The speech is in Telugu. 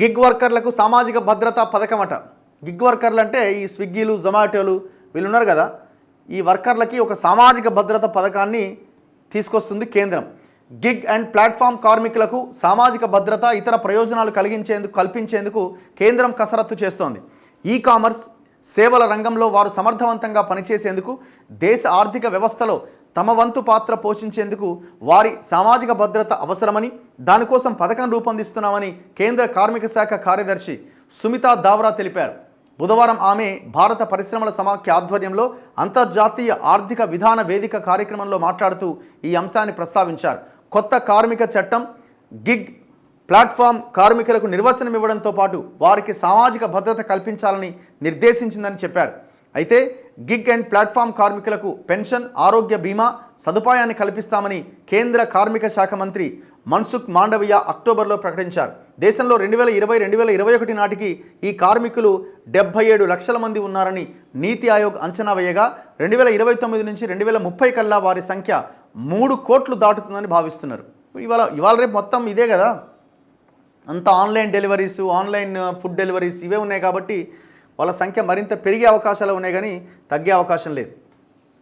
గిగ్ వర్కర్లకు సామాజిక భద్రతా పథకం అట. గిగ్ వర్కర్లు అంటే ఈ స్విగ్గీలు, జొమాటోలు వీళ్ళు ఉన్నారు కదా, ఈ వర్కర్లకి ఒక సామాజిక భద్రత పథకాన్ని తీసుకొస్తుంది కేంద్రం. గిగ్ అండ్ ప్లాట్ఫామ్ కార్మికులకు సామాజిక భద్రత, ఇతర ప్రయోజనాలు కల్పించేందుకు కేంద్రం కసరత్తు చేస్తోంది. ఈ కామర్స్ సేవల రంగంలో వారు సమర్థవంతంగా పనిచేసేందుకు, దేశ ఆర్థిక వ్యవస్థలో తమ వంతు పాత్ర పోషించేందుకు వారి సామాజిక భద్రత అవసరమని, దానికోసం పథకం రూపొందిస్తున్నామని కేంద్ర కార్మిక శాఖ కార్యదర్శి సుమితా దావ్రా తెలిపారు. బుధవారం ఆమె భారత పరిశ్రమల సమాఖ్య ఆధ్వర్యంలో అంతర్జాతీయ ఆర్థిక విధాన వేదిక కార్యక్రమంలో మాట్లాడుతూ ఈ అంశాన్ని ప్రస్తావించారు. కొత్త కార్మిక చట్టం గిగ్ ప్లాట్ఫామ్ కార్మికులకు నిర్వచనం ఇవ్వడంతో పాటు వారికి సామాజిక భద్రత కల్పించాలని నిర్దేశించిందని చెప్పారు. అయితే గిగ్ అండ్ ప్లాట్ఫామ్ కార్మికులకు పెన్షన్, ఆరోగ్య బీమా సదుపాయాన్ని కల్పిస్తామని కేంద్ర కార్మిక శాఖ మంత్రి మన్సుఖ్ మాండవియా అక్టోబర్లో ప్రకటించారు. దేశంలో 2020-2021 నాటికి ఈ కార్మికులు 77 లక్షల మంది ఉన్నారని నీతి ఆయోగ్ అంచనా వేయగా 2029 నుంచి 2030 కల్లా వారి సంఖ్య 3 కోట్లు దాటుతుందని భావిస్తున్నారు. ఇవాళ రేపు మొత్తం ఇదే కదా, అంతా online deliveries, online food deliveries ఇవే ఉన్నాయి కాబట్టి వాళ్ళ సంఖ్య మరింత పెరిగే అవకాశాలు ఉన్నాయి కానీ తగ్గే అవకాశం లేదు.